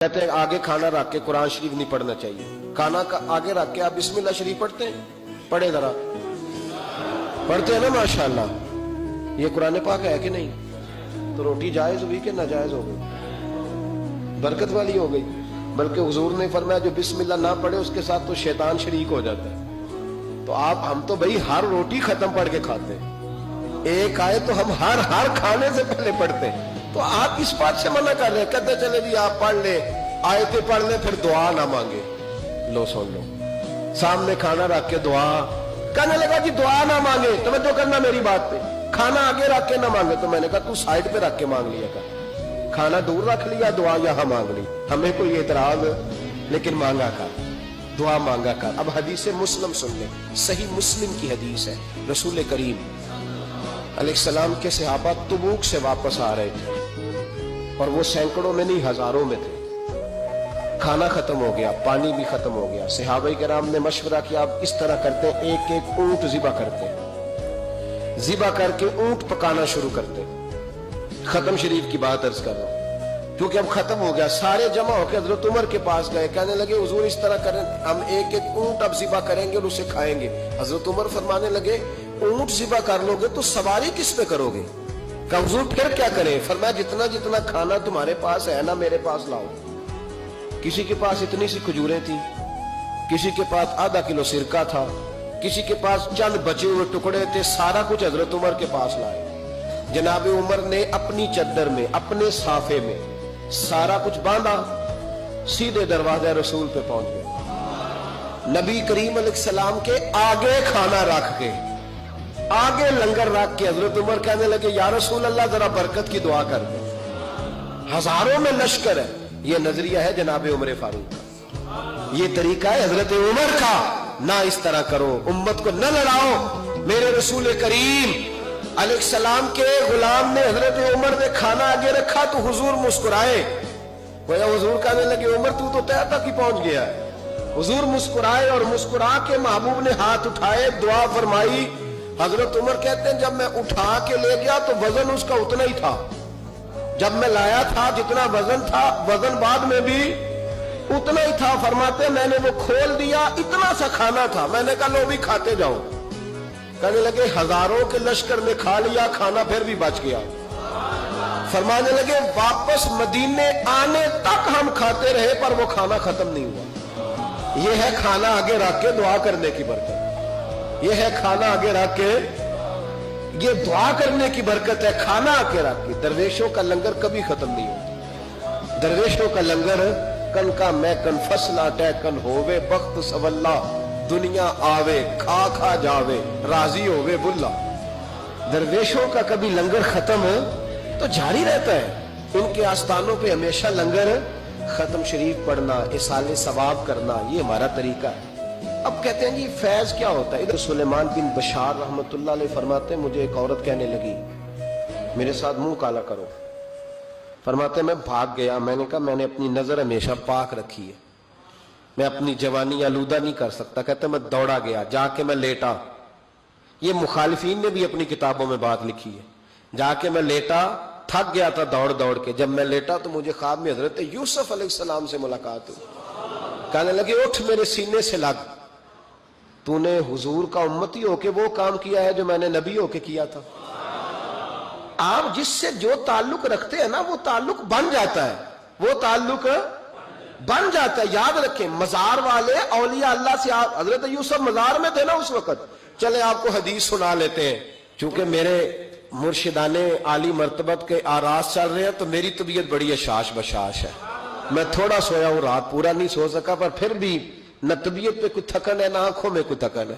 کہتے ہیں آگے کھانا رکھ کے قرآن شریف نہیں پڑھنا چاہیے. کھانا آگے رکھ کے آپ بسم اللہ شریف پڑھتے ہیں؟ پڑھے ذرا. پڑھتے ہیں نا ماشاءاللہ. یہ قرآن پاک ہے کہ نہیں؟ تو روٹی جائز ہوئی کہ ناجائز ہو گئی؟ برکت والی ہو گئی. بلکہ حضور نے فرمایا جو بسم اللہ نہ پڑھے اس کے ساتھ تو شیطان شریک ہو جاتا ہے. تو ہم تو بھائی ہر روٹی ختم پڑھ کے کھاتے ہیں. ایک آئے تو ہم ہر کھانے سے پہلے پڑھتے ہیں. تو آپ اس بات سے منع کر رہے ہیں. کہتے چلے جی آپ پڑھ لیں, آیتیں پڑھ لیں, پھر دعا نہ مانگے. لو سن لو, سامنے کھانا رکھ کے دعا کہنے لگا جی دعا نہ مانگے. توجہ کرنا میری بات پہ. کھانا آگے رکھ کے نہ مانگے. تو میں نے کہا تو سائڈ پہ رکھ کے مانگ لیا کر. کھانا دور رکھ لیا, دعا یہاں مانگ لی. ہمیں کوئی اعتراض لیکن مانگا کر, دعا مانگا کر. اب حدیث مسلم سن لیں, صحیح مسلم کی حدیث ہے. رسول کریم علیہ السلام کے صحابہ تبوک سے واپس آ رہے تھے اور وہ سینکڑوں میں نہیں ہزاروں میں تھے. کھانا ختم ہو گیا, پانی بھی ختم ہو گیا. صحابہ کرام نے مشورہ کیا آپ اس طرح کرتے ہیں, ایک ایک اونٹ ذبح کرتے, ذبح کر کے اونٹ پکانا شروع کرتے. ختم شریف کی بات عرض کر رہا ہوں کیونکہ اب ختم ہو گیا. سارے جمع ہو کے حضرت عمر کے پاس گئے, کہنے لگے حضور اس طرح کریں, ہم ایک ایک اونٹ اب ذبح کریں گے اور اسے کھائیں گے. حضرت عمر فرمانے لگے اونٹ ذبح کر لو گے تو سواری کس پہ کرو گے؟ کہ حضور پھر کیا کریں؟ فرمایا جتنا جتنا کھانا تمہارے پاس ہے نا میرے پاس لاؤ. کسی کے پاس اتنی سی کھجوریں تھیں, کسی کے پاس آدھا کلو سرکہ تھا, کسی کے پاس چند بچے ہوئے ٹکڑے تھے. سارا کچھ حضرت عمر کے پاس لائے. جناب عمر نے اپنی چادر میں, اپنے صافے میں سارا کچھ باندھا, سیدھے دروازہ رسول پہ پہنچ گئے. نبی کریم علیہ السلام کے آگے کھانا رکھ کے, آگے لنگر رکھ کے حضرت عمر کہنے لگے یا رسول اللہ ذرا برکت کی دعا کر دیں. ہزاروں میں لشکر ہے. یہ نظریہ ہے جناب عمر فاروق کا, یہ طریقہ ہے حضرت عمر کا. نہ اس طرح کرو, امت کو نہ لڑاؤ. میرے رسول کریم علیہ السلام کے غلام نے, حضرت عمر نے کھانا آگے رکھا تو حضور مسکرائے. گویا حضور کہنے لگے عمر تو تہہ تک ہی پہنچ گیا ہے. حضور مسکرائے اور مسکرا کے محبوب نے ہاتھ اٹھائے, دعا فرمائی. حضرت عمر کہتے ہیں جب میں اٹھا کے لے گیا تو وزن اس کا اتنا ہی تھا. جب میں لایا تھا جتنا وزن تھا, وزن بعد میں بھی اتنا ہی تھا. فرماتے میں نے وہ کھول دیا, اتنا سا کھانا تھا. میں نے کہا لو بھی کھاتے جاؤ. کہنے لگے ہزاروں کے لشکر نے کھا لیا, کھانا پھر بھی بچ گیا. فرمانے لگے واپس مدینے آنے تک ہم کھاتے رہے پر وہ کھانا ختم نہیں ہوا. یہ ہے کھانا آگے رکھ کے دعا کرنے کی برکت. یہ ہے کھانا آگے رکھ کے, یہ دعا کرنے کی برکت ہے. کھانا آگے رکھ کے. درویشوں کا لنگر کبھی ختم نہیں ہوتا. درویشوں کا لنگر کن کا میں کن فصلہ ٹے کن ہووے بخت سولا, دنیا آوے کھا کھا جاوے راضی ہووے بلا. درویشوں کا کبھی لنگر ختم تو جاری رہتا ہے. ان کے آستانوں پہ ہمیشہ لنگر ختم شریف پڑھنا, اصالے ثواب کرنا, یہ ہمارا طریقہ ہے. اب کہتے ہیں جی فیض کیا ہوتا ہے؟ ادھر سلیمان بن بشار رحمت اللہ علیہ فرماتے ہیں مجھے ایک عورت کہنے لگی میرے ساتھ منہ کالا کرو. فرماتے ہیں میں بھاگ گیا. میں نے کہا میں نے اپنی نظر ہمیشہ پاک رکھی ہے, میں اپنی جوانی آلودہ نہیں کر سکتا. کہتے ہیں میں دوڑا گیا, جا کے میں لیٹا. یہ مخالفین نے بھی اپنی کتابوں میں بات لکھی ہے. جا کے میں لیٹا, تھک گیا تھا دوڑ دوڑ کے. جب میں لیٹا تو مجھے خواب میں حضرت یوسف علیہ السلام سے ملاقات ہوئی. کہنے لگے اٹھ میرے سینے سے لگ, تو نے حضور کا امتی ہو کے وہ کام کیا ہے جو میں نے نبی ہو کے کیا تھا. آپ جس سے جو تعلق رکھتے ہیں نا وہ تعلق بن جاتا ہے, وہ تعلق بن جاتا ہے. یاد رکھیں مزار والے اولیاء اللہ سے, آپ حضرت یوسف مزار میں تھے نا اس وقت. چلے آپ کو حدیث سنا لیتے ہیں, چونکہ میرے مرشدان عالی مرتبت کے آراز چل رہے ہیں تو میری طبیعت بڑی اشاش بشاش ہے. میں تھوڑا سویا ہوں, رات پورا نہیں سو سکا, پر پھر بھی نہ طبیعت پہ کوئی تھکن ہے نہ آنکھوں میں کوئی تھکن ہے.